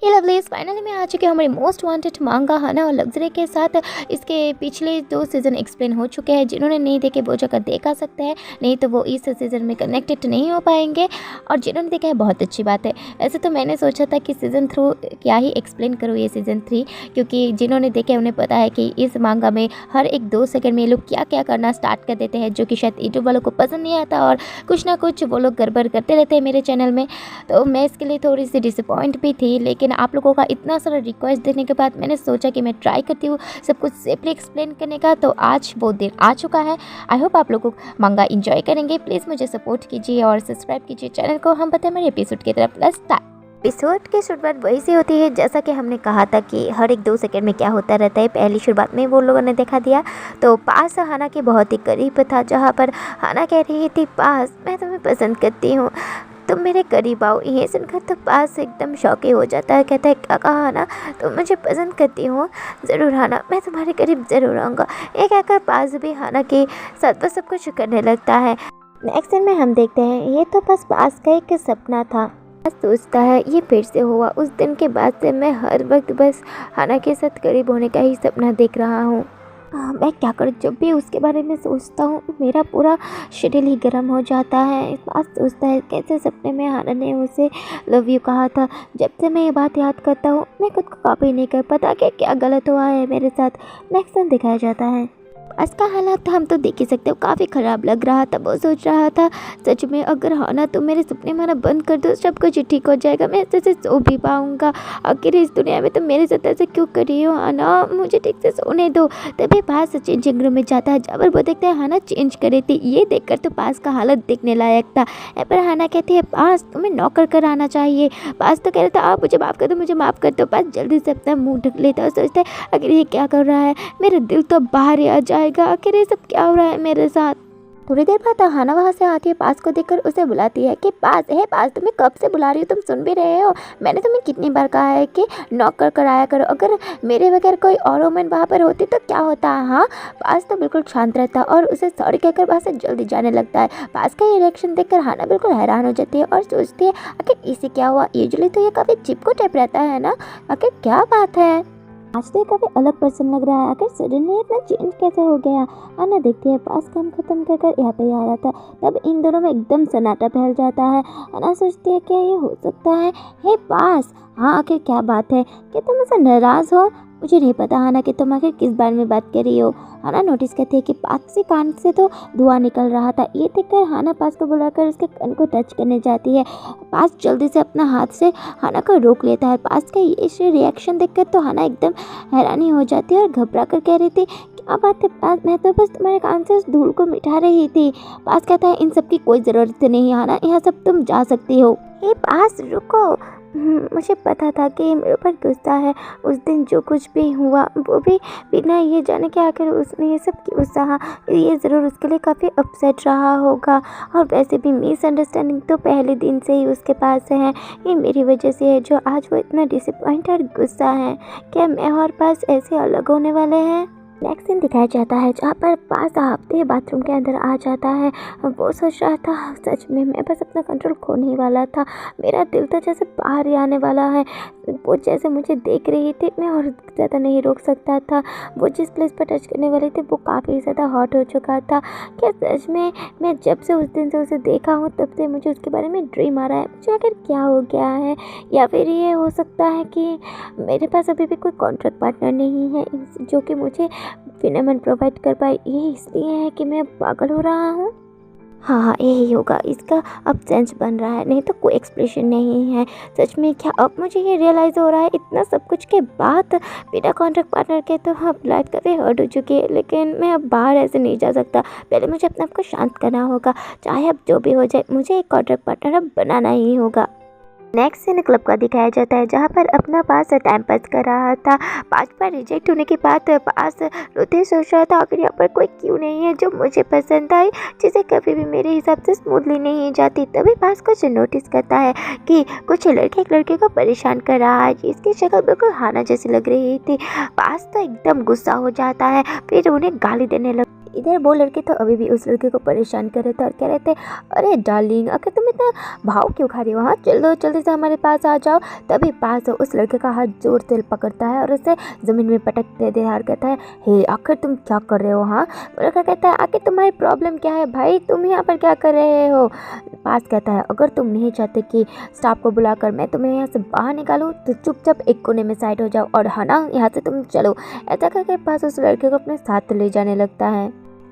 हे lovelies, finally मैं आ चुकी हूँ हमारी मोस्ट वांटेड मांगा हाना और लग्जरी के साथ। इसके पिछले 2 सीज़न एक्सप्लेन हो चुके हैं। जिन्होंने नहीं देखे वो जाकर देखा सकते हैं, नहीं तो वो इस सीज़न में कनेक्टेड नहीं हो पाएंगे। और जिन्होंने देखा है बहुत अच्छी बात है। ऐसे तो मैंने सोचा था कि सीज़न 3 क्या ही एक्सप्लेन करूँ ये सीज़न 3, क्योंकि जिन्होंने देखे उन्हें पता है कि इस मांगा में हर एक 2 सेकंड में ये लोग क्या क्या करना स्टार्ट कर देते हैं, जो कि शायद यूट्यूब वालों को पसंद नहीं आता और कुछ ना कुछ वो लोग गड़बड़ करते रहते हैं मेरे चैनल में। तो मैं इसके लिए थोड़ी सी डिसअपॉइंट भी थी, लेकिन आप लोगों का इतना सारा रिक्वेस्ट देने के बाद मैंने सोचा कि मैं ट्राई करती हूँ सब कुछ सेफली एक्सप्लेन करने का। तो आज वो दिन आ चुका है। आई होप आप लोगों को मांगा इंजॉय करेंगे। प्लीज़ मुझे सपोर्ट कीजिए और सब्सक्राइब कीजिए चैनल को। हम पता है मेरे एपिसोड की तरफ प्लस एपिसोड की शुरुआत वही से होती है जैसा कि हमने कहा था कि हर एक 2 सेकंड में क्या होता रहता है। पहली शुरुआत में वो लोगों ने दिखा दिया तो पास हाना के बहुत ही करीब था, जहाँ पर हाना कह रही थी पास मैं तुम्हें पसंद करती हूँ, तुम मेरे करीब आओ। ये सुनकर तो पास एकदम शॉके हो जाता है। कहता है क्या कहा हाना, तुम मुझे पसंद करती हो? ज़रूर हाना, मैं तुम्हारे करीब ज़रूर आऊँगा। ये कहकर पास भी हाना के साथ वो सब कुछ करने लगता है। नेक्स्ट सीन में हम देखते हैं ये तो बस पास का एक सपना था। पास सोचता है ये फिर से हुआ। उस दिन के बाद से मैं हर वक्त बस हाना के साथ करीब होने का ही सपना देख रहा हूँ। मैं क्या करूँ, जब भी उसके बारे में सोचता हूँ मेरा पूरा शेड्यूल ही गर्म हो जाता है। इस बात सोचता है कैसे सपने में हाना ने उसे लव यू कहा था। जब से मैं ये बात याद करता हूँ मैं खुद को कॉपी नहीं कर पाता कि क्या गलत हुआ है मेरे साथ। नेक्स्ट दिन दिखाया जाता है आज का हालात हम तो देख ही सकते हो, काफ़ी ख़राब लग रहा था। वो सोच रहा था सच में अगर हाना तुम मेरे सपने माना बंद कर दो सब कुछ ठीक हो जाएगा, मैं अच्छे से सो भी पाऊँगा। आखिर इस दुनिया में तुम मेरे साथ ऐसे क्यों कर रही हो हाना, मुझे ठीक से सोने दो। तभी पास चेंजिंग रूम में जाता है, जब वो देखता है हाना चेंज कर रही थी। ये देखकर तो पास का हालत देखने लायक था। पर हाना कहती है पास तुम्हें नौकर कर आना चाहिए। पास तो कह रहा था आप मुझे माफ़ कर दो, मुझे माफ़ कर दो। पास जल्दी से अपना मुँह ढक लेता है और सोचता है आखिर ये क्या कर रहा है, मेरा दिल तो बाहर ही आ जाएगा। आखिर ये सब क्या हो रहा है मेरे साथ। थोड़ी देर बाद हाना वहाँ से आती है, पास को देखकर उसे बुलाती है कि पास है पास तुम्हें कब से बुला रही हो, तुम सुन भी रहे हो? मैंने तुम्हें कितनी बार कहा है कि नौकर कराया करो, अगर मेरे बगैर कोई और वुमन वहाँ पर होती तो क्या होता। हाँ, पास तो बिल्कुल शांत रहता और उसे सॉरी कहकर वहाँ से जल्दी जाने लगता है। पास का ये रिएक्शन देखकर हाना बिल्कुल हैरान हो जाती है और सोचती है आखिर इसे क्या हुआ। यूजुअली तो ये काफ़ी चिपको टाइप रहता है ना, आखिर क्या बात है। आज तो काफ़ी अलग पर्सन लग रहा है, आखिर सडनली इतना चेंज कैसे हो गया। आना देखती है पास काम खत्म कर कर यहाँ पे आ रहा था, तब इन दोनों में एकदम सन्नाटा फैल जाता है। आना सोचती है क्या ये हो सकता है। हे पास, हाँ आखिर क्या बात है, क्या तुम मुझसे नाराज़ हो? मुझे नहीं पता हाना कि तुम आखिर किस बारे में बात कर रही हो। हाना नोटिस करती है कि पास के कान से तो धुआं निकल रहा था। ये देखकर हाना पास को बुलाकर उसके कान को टच करने जाती है। पास जल्दी से अपना हाथ से हाना को रोक लेता है। पास का ये रिएक्शन देखकर तो हाना एकदम हैरानी हो जाती है और घबरा कर कह रही थी क्या बात है पास, मैं तो बस तुम्हारे कान से उस धूल को मिटा रही थी। पास कहता है इन सब की कोई ज़रूरत नहीं हाना, यहाँ सब तुम जा सकती हो। ये पास रुको, मुझे पता था कि मेरे ऊपर गुस्सा है। उस दिन जो कुछ भी हुआ वो भी बिना ये जाने कि आखिर उसने ये सब क्यों सहा। ये ज़रूर उसके लिए काफ़ी अपसेट रहा होगा और वैसे भी मिसअंडरस्टैंडिंग तो पहले दिन से ही उसके पास है। ये मेरी वजह से है जो आज वो इतना डिसअपॉइंट और गुस्सा है। क्या मैं और पास ऐसे अलग होने वाले हैं? नेक्स्ट सीन दिखाया जाता है जहाँ पर पास हफ्ते बाथरूम के अंदर आ जाता है। वो सोच रहा था सच में मैं बस अपना कंट्रोल खोने ही वाला था, मेरा दिल तो जैसे बाहर ही आने वाला है। वो जैसे मुझे देख रही थी मैं और ज़्यादा नहीं रोक सकता था। वो जिस प्लेस पर टच करने वाली थी वो काफ़ी ज़्यादा हॉट हो चुका था। क्या सच में मैं जब से उस दिन से उसे देखा हूँ तब से मुझे उसके बारे में ड्रीम आ रहा है। मुझे आखिर क्या हो गया है, या फिर ये हो सकता है कि मेरे पास अभी भी कोई कॉन्ट्रैक्ट पार्टनर नहीं है जो कि मुझे फिनोमेन प्रोवाइड कर पाए। ये इसलिए है कि मैं पागल हो रहा हूँ। हाँ यही होगा, इसका अब सेंस बन रहा है, नहीं तो कोई एक्सप्रेशन नहीं है। सच में क्या अब मुझे ये रियलाइज़ हो रहा है इतना सब कुछ के बाद बिना कॉन्ट्रैक्ट पार्टनर के तो अब लाइफ काफ़ी हर्ट हो चुकी है। लेकिन मैं अब बाहर ऐसे नहीं जा सकता, पहले मुझे अपने आप को शांत करना होगा। चाहे अब जो भी हो जाए मुझे एक कॉन्ट्रैक्ट पार्टनर अब बनाना ही होगा। नेक्स्ट सीन क्लब का दिखाया जाता है जहाँ पर अपना पास टाइम पास कर रहा था। 5 बार रिजेक्ट होने के बाद पास रोते सोच रहा था आखिर यहाँ पर कोई क्यों नहीं है जो मुझे पसंद आई, जिसे कभी भी मेरे हिसाब से स्मूथली नहीं जाती। तभी पास कुछ नोटिस करता है कि कुछ लड़के एक लड़के को परेशान कर रहा है जिसकी शक्ल बिल्कुल हाना जैसी लग रही थी। पास तो एकदम गुस्सा हो जाता है, फिर उन्हें गाली देने लग इधर वो लड़के तो अभी भी उस लड़के को परेशान कर रहे थे और कह रहे थे, अरे डार्लिंग आखिर तुम इतना भाव क्यों खा रही हो, हाँ चलो जल्दी से हमारे पास आ जाओ। तभी पास उस लड़के का हाथ जोर से पकड़ता है और उसे ज़मीन में पटक दे और कहता है, हे आखिर तुम क्या कर रहे हो, हाँ। वो लड़का कहता है, आखिर तुम्हारी प्रॉब्लम क्या है भाई, तुम यहाँ पर क्या कर रहे हो। पास कहता है, अगर तुम नहीं चाहते कि स्टाफ को बुलाकर मैं तुम्हें यहाँ से बाहर निकालूं तो चुपचाप एक कोने में साइड हो जाओ और है ना यहाँ से तुम चलो। ऐसा करके पास उस लड़के को अपने साथ ले जाने लगता है।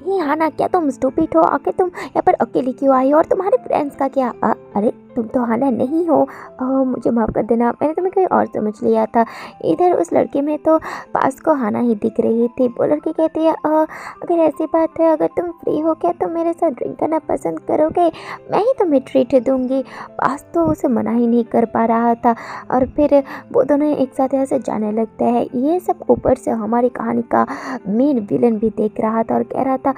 ये हाना क्या तुम स्टूपिड हो, आके तुम यहाँ पर अकेली क्यों आई हो और तुम्हारे फ्रेंड्स का क्या। अरे तुम तो हाना नहीं हो, मुझे माफ़ कर देना, मैंने तुम्हें कोई और समझ लिया था। इधर उस लड़के में तो पास को हाना ही दिख रही थी। वो लड़की कहती है, अगर ऐसी बात है, अगर तुम फ्री हो क्या तुम मेरे साथ ड्रिंक करना पसंद करोगे, मैं ही तुम्हें ट्रीट दूंगी। पास तो उसे मना ही नहीं कर पा रहा था और फिर वो दोनों एक साथ यहाँ से जाने लगते हैं। ये सब ऊपर से हमारी कहानी का मेन विलन भी देख रहा था और कह रहा था,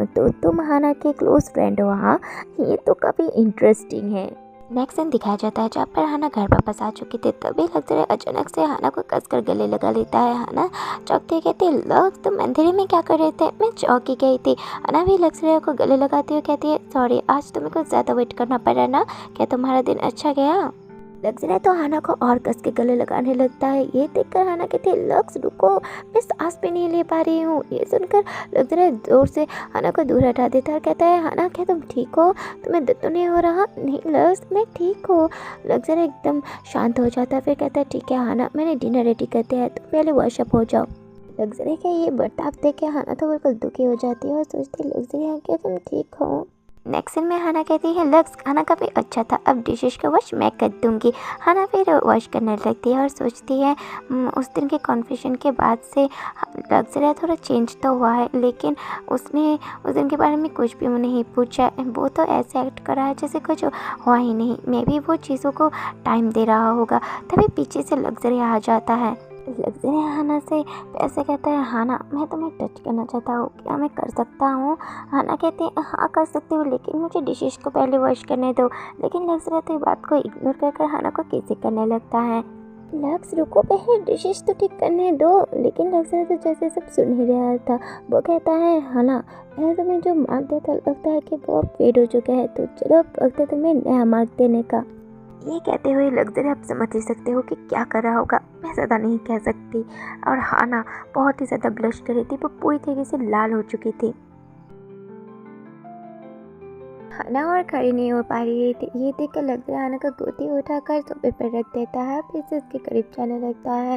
तो तुम हाना के क्लोज फ्रेंड हो, हाँ ये तो काफ़ी इंटरेस्टिंग है। नेक्स्ट सीन दिखाया जाता है जहाँ पर हाना घर वापस आ चुकी थी। तभी लग्जरी अचानक से हाना को कसकर गले लगा लेता है। हाना चौंकती कहती, लग तुम अंधेरे में क्या कर रहे थे, मैं चौंकी गई थी। हाना भी लग्जरी को गले लगाती हुई कहती है, सॉरी आज तुम्हें कुछ ज़्यादा वेट करना पड़ा ना, क्या तुम्हारा दिन अच्छा गया। लग्जरी तो हाना को और कस के गले लगाने लगता है। ये देखकर हाना कहती है, लग्स रुको, मैं सांस भी नहीं ले पा रही हूँ। ये सुनकर लग्जरी जोर से हाना को दूर हटा देता है और कहता है, हाना क्या तुम ठीक हो, तुम्हें दर्द तो नहीं हो रहा। नहीं लग्स मैं ठीक हूँ। लग्जरी एकदम शांत हो जाता है, फिर कहता है, ठीक है हाना मैंने डिनर रेडी करते हैं, तुम पहले वॉशअप हो जाओ। लग्जरी का ये बर्ताव देख के हाना तो बिल्कुल दुखी हो जाती है और सोचती है, लग्जरी क्या तुम ठीक हो। नेक्स्ट सीन में हाना कहती है, लग्स खाना काफ़ी अच्छा था, अब डिशेस का वॉश मैं कर दूंगी। हाना फिर वॉश करने लगती है और सोचती है, उस दिन के कन्फ्यूजन के बाद से लग्जरी थोड़ा चेंज तो हुआ है, लेकिन उसने उस दिन के बारे में कुछ भी नहीं पूछा। वो तो ऐसे एक्ट कर रहा है जैसे कुछ हुआ ही नहीं। मे भी वो चीज़ों को टाइम दे रहा होगा। तभी पीछे से लग्जरी आ जाता है। लग्जरी हाना से ऐसे कहता है, हाना मैं तुम्हें टच करना चाहता हूँ, क्या मैं कर सकता हूँ। हाना कहते हैं, हाँ कर सकते हो, लेकिन मुझे डिशेस को पहले वॉश करने दो। लेकिन लग्जरी तो बात को इग्नोर कर हाना को किसी करने लगता है। लग्स रुको, पहले डिशेस तो ठीक करने दो। लेकिन लग्जरी तो जैसे सब सुन ही रहा था। वो कहता है, हाना मैंने तुम्हें जो मार्क दिया था लगता है कि वो फेड हो चुका है, तो चलो वक्त है तुम्हें नया मार्क देने का। ये कहते हुए लग्जरी आप समझ ही सकते हो कि क्या कर रहा होगा, मैं ज़्यादा नहीं कह सकती। और हाना बहुत ही ज़्यादा ब्लश कर रही थी, वो पूरी तरीके से लाल हो चुकी थी। हाना और खड़ी नहीं हो पा रही थी। ये देखकर लग्जरी हाना का गोदी उठाकर सोफे पर रख देता है, फिर से उसके करीब जाने लगता है।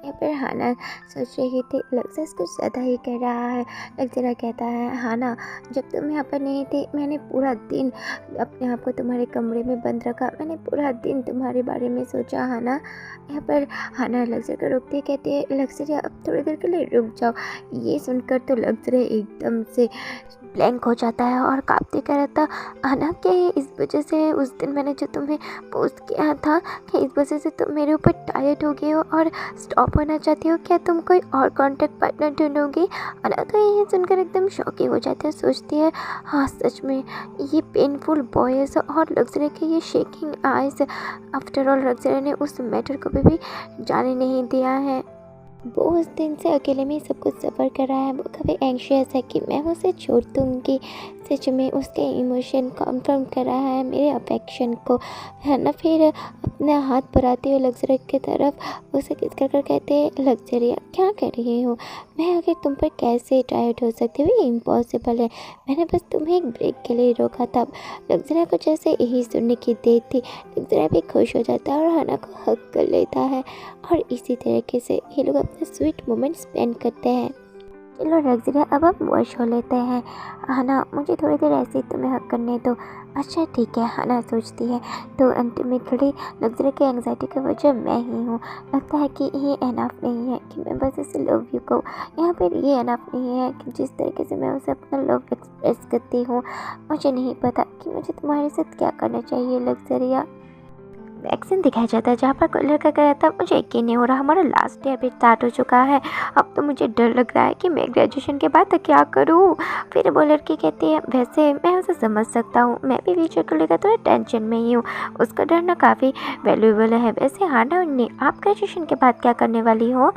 या फिर हाना सोच रही थी, लग्जरी कुछ ज़्यादा ही कह रहा है। लग्जरी कहता है, हाना जब तुम यहाँ पर नहीं थी मैंने पूरा दिन अपने आप को तुम्हारे कमरे में बंद रखा, मैंने पूरा दिन तुम्हारे बारे में सोचा। हाना यहाँ पर हाना लग्जरी को रोकते कहती है, लग्जरी अब थोड़ी देर के लिए रुक जाओ। ये सुनकर तो लग्जरी एकदम से ब्लैंक हो जाता है और कांपते कह रहा था, हाना क्या इस वजह से उस दिन मैंने जो तुम्हें पोस्ट किया था, कि इस वजह से तुम मेरे ऊपर टायर्ड हो गए हो और स्टॉप होना चाहती हो, क्या तुम कोई और कॉन्टैक्ट पार्टनर ढूंढोगी। हाना तो ये सुनकर एकदम शॉकिंग हो जाती है, सोचती है हाँ सच में ये पेनफुल वॉइस और लग्जरी के ये shaking eyes. After all luxury ने उस मैटर को भी जाने नहीं दिया है। वो उस दिन से अकेले में सब कुछ सफ़र कर रहा है। वो काफ़ी एंशियस है कि मैं उसे छोड़ दूँगी। सच में उसके इमोशन कन्फर्म कर रहा है मेरे अफेक्शन को, है ना। फिर अपना हाथ बढ़ाते हुए लग्जरी की तरफ उसे किस कर कहते हैं, लग्जरी क्या कर रही हो, मैं आखिर तुम पर कैसे टायर्ड हो सकती हूँ, ये इम्पॉसिबल है, मैंने बस तुम्हें एक ब्रेक के लिए रोका था। लग्जरी को जैसे यही सुनने की देर थी, लग्जरी भी खुश हो जाता है और हाना को हक कर लेता है और इसी तरीके से ये लोग अपने स्वीट मोमेंट स्पेंड करते हैं। चलो लग्जरी अब हम वॉश हो लेते हैं, हाना मुझे थोड़ी देर ऐसे ही तुम्हें हक करने दो। अच्छा ठीक है, हाना सोचती है। तो अल्टीमेटली लग्जरी की एंग्जाइटी की वजह मैं ही हूँ। लगता है कि ये एनफ नहीं है कि मैं बस इसे लव यू कहूँ, यहाँ पर ये एनफ नहीं है कि जिस तरीके से मैं उसे अपना लव एक्सप्रेस करती हूँ। मुझे नहीं पता कि मुझे तुम्हारे साथ क्या करना चाहिए लग्जरिया। एक सीन दिखाया जाता है जहाँ पर कोई लड़का कह रहा था मुझे यकीन नहीं हो रहा, हमारा लास्ट ईयर भी स्टार्ट हो चुका है, अब तो मुझे डर लग रहा है कि मैं ग्रेजुएशन के बाद क्या करूँ। फिर वो लड़की कहती है वैसे मैं उसे समझ सकता हूँ, मैं भी फ्यूचर को लेकर थोड़ा टेंशन में ही हूँ, उसका डरना काफ़ी वैल्यूएबल है। वैसे हाना उन्नी आप ग्रेजुएशन के बाद क्या करने वाली हो?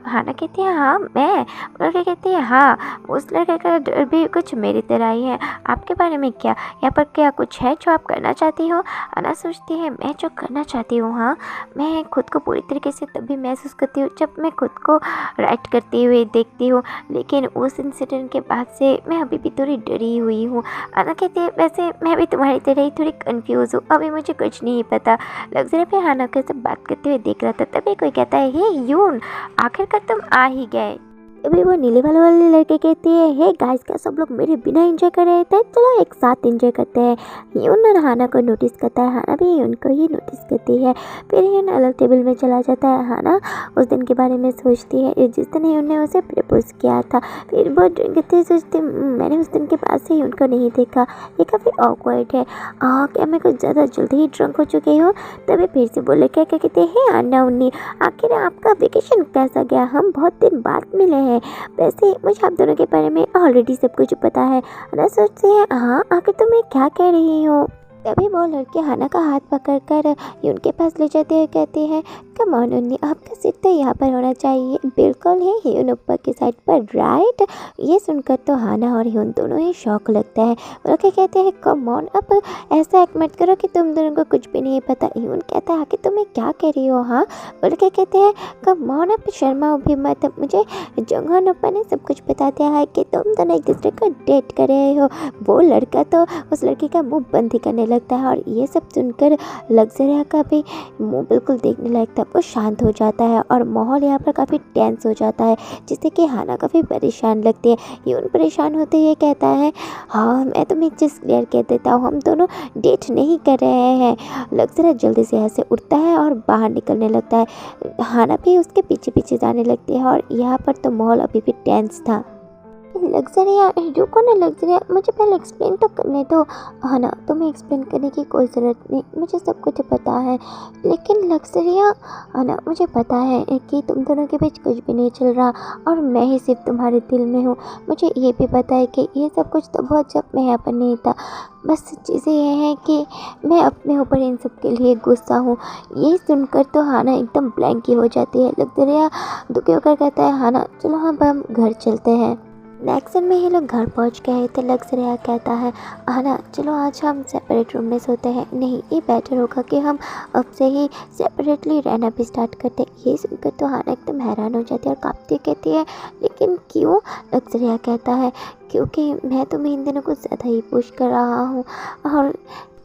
हाना कहती है हाँ मैं। लड़की कहती है हाँ उस लड़के का डर भी कुछ मेरी तरह ही है, आपके बारे में क्या, यहाँ पर क्या कुछ है जो आप करना चाहती हो? हाना सोचती है मैं जो करना चाहती हूँ, हाँ मैं खुद को पूरी तरीके से तभी महसूस करती हूँ जब मैं खुद को राइट करती हुई देखती हूँ, लेकिन उस इंसिडेंट के बाद से मैं अभी भी थोड़ी डरी हुई हूँ। हाना कहती है वैसे मैं भी तुम्हारी तरह ही थोड़ी कंफ्यूज हूँ, अभी मुझे कुछ नहीं पता। लग्जरी पे हाना के सब बात करते हुए देख रहा था, तभी कोई कहता है हे यून आखिरकार तुम आ ही गए। तभी वो नीले वाले लड़के कहते हैं हे गाइस क्या सब लोग मेरे बिना एंजॉय कर रहे थे, चलो एक साथ एंजॉय करते हैं। यून हाना को नोटिस करता है, हाना भी उनको ही नोटिस करती है। फिर यून अलग टेबल में चला जाता है। हाना उस दिन के बारे में सोचती है जिस दिन यून ने उसे प्रपोज किया था। फिर वो कहते सोचती मैंने उस दिन के बाद से उनको नहीं देखा, ये काफ़ी ऑकवर्ड है, क्या मैं कुछ ज़्यादा जल्दी ही ड्रंक हो चुकी हूँ? तभी फिर से बोले क्या कहते हैं आना उन्नी आखिर आपका वेकेशन कैसा गया, हम बहुत दिन बाद मिले हैं, वैसे मुझे आप दोनों के बारे में ऑलरेडी सब कुछ पता है। हाना सोचते हैं हाँ आखिर तुम ये क्या कह रही हो? तभी वो लड़के हाना का हाथ पकड़कर यून के पास ले जाते हुए कहते हैं कम ऑन उन्नी आपका सीट तो यहाँ पर होना चाहिए, बिल्कुल है यून ऊपर की साइड पर राइट। ये सुनकर तो हाना और यून दोनों ही शौक लगता है। लड़के कहते हैं कम ऑन अब ऐसा एक्ट मत करो कि तुम दोनों को कुछ भी नहीं पता। यून कहता है आखिर तुम क्या कह रही हो? हाँ लड़के कहते हैं कम ऑन अब शर्मा भी मत, मुझे जंगन ऊपर ने सब कुछ बता दिया है कि तुम दोनों एक दूसरे को डेट कर रहे हो। वो लड़का तो उस लड़की का मुँह बंद ही करने लगता है और ये सब सुनकर लग्जरिया का भी मुँह बिल्कुल देखने लायक था, वो शांत हो जाता है और माहौल यहाँ पर काफ़ी टेंस हो जाता है, जिससे कि हाना काफ़ी परेशान लगती है। यून परेशान होते हुए कहता है हाँ मैं तुम्हें एक चीज़ क्लियर कह देता हूँ, हम दोनों डेट नहीं कर रहे हैं। लग्जरिया जल्दी से यहाँ से उठता है और बाहर निकलने लगता है। हाना भी उसके पीछे पीछे जाने लगती है और यहाँ पर तो माहौल अभी भी टेंस था। लग्जरिया रुको ना लग्जरिया, मुझे पहले एक्सप्लेन तो करने दो। हाँ ना तुम्हें एक्सप्लेन करने की कोई ज़रूरत नहीं, मुझे सब कुछ पता है। लेकिन लग्जरिया हाँ ना मुझे पता है कि तुम दोनों के बीच कुछ भी नहीं चल रहा और मैं ही सिर्फ तुम्हारे दिल में हूँ। मुझे ये भी पता है कि ये सब कुछ तब हुआ जब मैं यहाँ पर नहीं था। बस चीज़ें ये हैं कि मैं अपने ऊपर इन सब के लिए गुस्सा हूँ। ये सुनकर तो हाना एकदम ब्लैंक ही हो जाती है। लग्जरिया दुखी होकर कहता है हाना चलो हम घर चलते हैं। नेक्स्ट दिन में ये लोग घर पहुंच गए थे। लग्जरिया कहता है हाना चलो आज हम सेपरेट रूम में सोते हैं। नहीं ये बेटर होगा कि हम अब से ही सेपरेटली रहना भी स्टार्ट करते हैं। ये सुनकर तो हाना एकदम हैरान हो जाती है और कांपती कहती है लेकिन क्यों? लग्जरिया कहता है क्योंकि मैं तुम्हें इन दिनों कुछ ज़्यादा ही पुश कर रहा हूँ और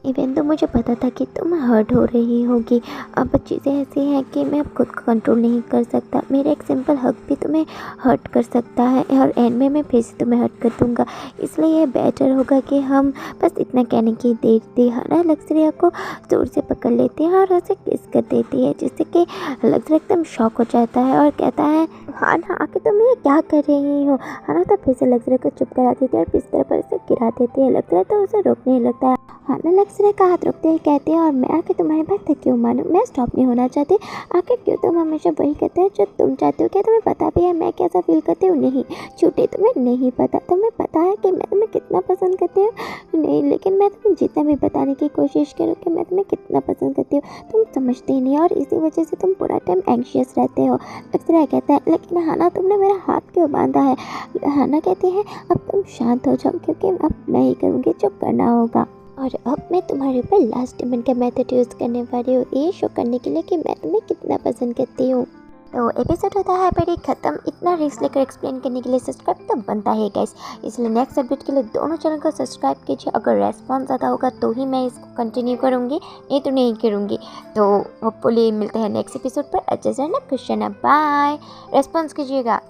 इवन तो मुझे पता था कि तुम हर्ट हो रही होगी। अब चीज़ें ऐसी हैं कि मैं अब खुद को कंट्रोल नहीं कर सकता, मेरा एक सिंपल हक भी तुम्हें हर्ट कर सकता है और एंड में मैं फिर से तुम्हें हर्ट कर दूँगा, इसलिए ये बेटर होगा कि हम बस इतना कहने की देर थी। हाना लग्जरिया को जोर से पकड़ लेती है और उसे किस कर देती है, जिससे कि लग्जरिया एकदम शॉक हो जाता है और कहता है हाना आखिर तुम ये क्या कर रही हो? हाना तो फिर से लग्जरिया को चुप करा देती है और बिस्तर पर से गिरा देती है। लग्जरिया तो उसे रोकने लगता है। हाना लग्जरिया का हाथ रोकते ही कहते हैं और मैं आके तुम्हारी बात तक क्यों मानूं, मैं स्टॉप नहीं होना चाहती। आखिर क्यों तुम हमेशा वही कहते हो जो तुम चाहते हो? क्या तुम्हें पता भी है मैं कैसा फील करती हूँ? नहीं छूटे तुम्हें नहीं पता, तुम्हें पता है कि मैं तुम्हें कितना पसंद करती हूँ? नहीं लेकिन मैं तुम्हें जितना भी बताने की कोशिश करूँ कि मैं तुम्हें कितना पसंद करती हूँ तुम समझते ही नहीं और इसी वजह से तुम पूरा टाइम एंग्शियस रहते हो। लग्जरिया कहता है लेकिन हाना तुमने मेरा हाथ क्यों बांधा है? हाना कहती है अब तुम शांत हो जाओ क्योंकि अब मैं ही करूँगी जो करना होगा और अब मैं तुम्हारे ऊपर लास्ट स्टेटमेंट का मेथड यूज़ करने वाली हूँ ये शो करने के लिए कि मैं तुम्हें कितना पसंद करती हूँ। तो एपिसोड होता है पर ख़त्म। इतना रिस्क लेकर एक्सप्लेन करने के लिए सब्सक्राइब तो बनता है गाइस, इसलिए नेक्स्ट अपडेट के लिए दोनों चैनल को सब्सक्राइब कीजिए। अगर रेस्पॉन्स ज़्यादा होगा तो ही मैं इसको कंटिन्यू करूँगी, नहीं तो नहीं करूँगी। तो होपफुली मिलते हैं नेक्स्ट एपिसोड पर। अच्छे से रहना, खुश रहना, बाय। रेस्पॉन्स कीजिएगा।